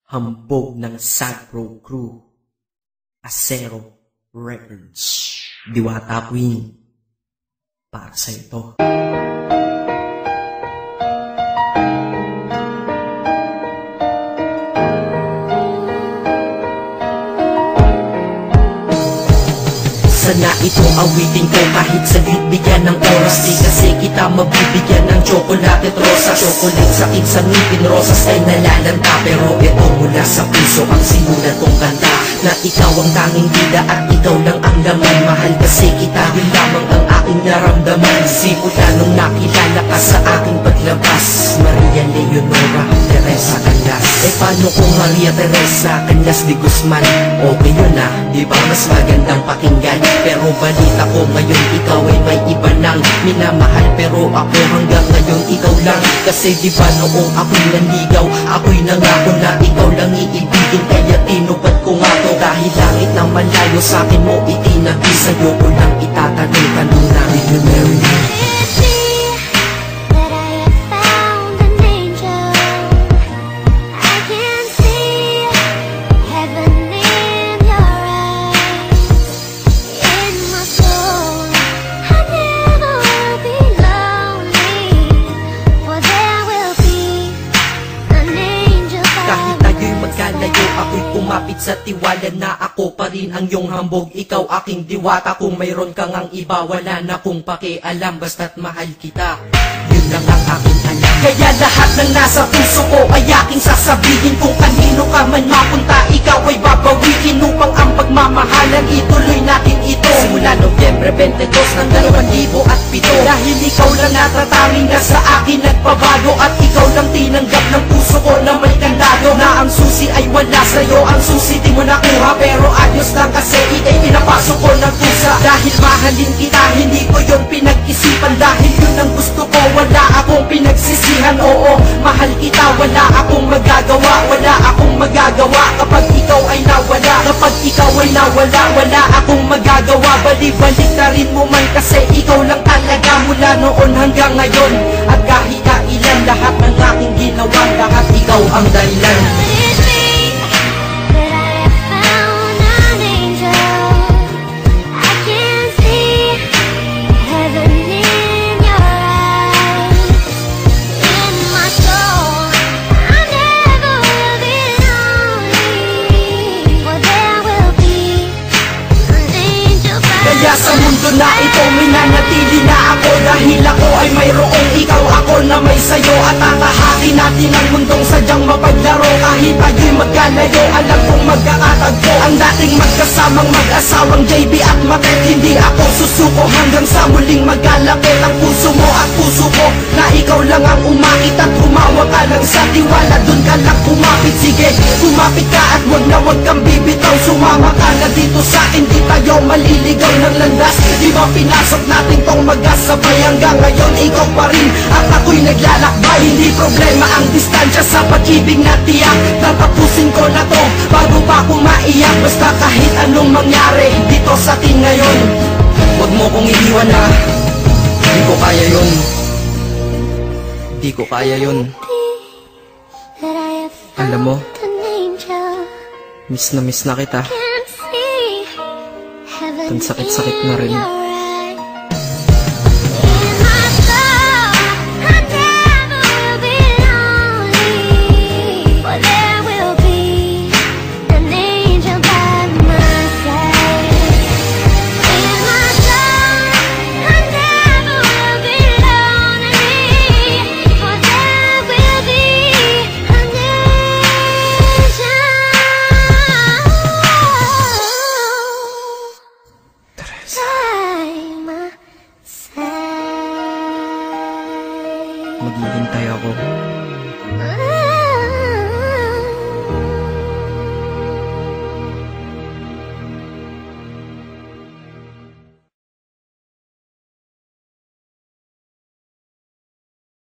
Hambog ng Sagro Crew, Acero Records, Diwata Queen, para sa ito. Sana itong awitin ko kahit saglit bigyan ng oras. Di kasi kita mabibigyan ng tsokolate at rosas. Chocolate sakit sa ngipin, rosas ay nalalanta. Pero ito mula sa puso ang sinulat kong kanta, na ikaw ang tanging bida at ikaw lang ang laman. Mahal kasi kita, yun lamang ang aking naramdaman. Simula nung nakilala ka sa aking paglabas. Maria Leonora Teresa Canlas. E paano kung Maria Teresa Canlas de Guzman? Okay yun ah, di ba mas magandang pakinggan? Pero balita ko ngayon ikaw ay may iba nang minamahal. Pero ako hanggang ngayon ikaw lang. Kasi di ba noong ako'y nanligaw, ako'y nangako na ikaw lang iibigin. Kaya tinupad ko nga to, dahil langit na malayo sa akin mo itinabi. Sa'yo ko lang itatanong na, will you marry me? Ako'y kumapit sa tiwala na ako pa rin ang iyong hambog. Ikaw aking diwata, kung mayroon kang ang iba wala na kong pakialam. Basta't mahal kita, yun lang ang aking alam. Kaya lahat ng nasa puso ko ay aking sasabihin. Kung kanino ka man mapunta, ikaw ay babawiin. Upang ang pagmamahalan ituloy natin ito simula Nobyembre 22 ng 2007. Dahil ikaw lang natatanging na sa akin nagpabago. At ikaw lang tinanggap ng puso ko na may kandado. Na ang susi ay wala sa'yo, ang susi di mo nakuha. Pero ayos lang kasi ikay pinapasok ko ng pusa. Dahil mahalin kita, hindi ko yun pinag-isipan. Dahil yun ang gusto ko, wala akong pinagsisihan. Oo, mahal kita, wala akong magagawa. Wala akong magagawa kapag ikaw ay nawala. Kapag ikaw ay nawala, wala akong magagawa. Balik-balik na rin mo man kasi ikaw lang talaga mula noon hanggang ngayon. At kahit kailan lahat ng aking ginawa, lahat ikaw ang dahilan. Kaya sa mundo na ito minanatili na ako. Dahil ako ay mayroong ikaw, ako na may sayo. At akahati natin ang mundong sadyang mapaglaro. Kahit tayo'y magkalayo, alam kong magkakatagpo. Ang dating magkasamang mag-asawang JB at Matet. Hindi ako susuko hanggang sa muling magkalapit. Ang puso mo at puso ko, na ikaw lang ang umakit. At humawak ka lang sa tiwala, dun ka lang kumapit. Sige, kumapit ka at wag kang bibitaw. Sumama ka na dito sa akin, di tayo maliligaw ng landas. Di ba pinasok natin tong magkasabay? Hanggang ngayon ikaw pa rin at ako'y naglalakbay. Hindi problema ang distansya sa pag-ibig na tiyak. Tatapusin ko na to bago pa ako maiyak. Basta kahit anong mangyari dito sa atin ngayon, wag mo kong iiwan na. Di ko kaya yun. Di ko kaya yun. Alam mo, miss na kita. Ang sakit-sakit na rin. Maghihintay ako.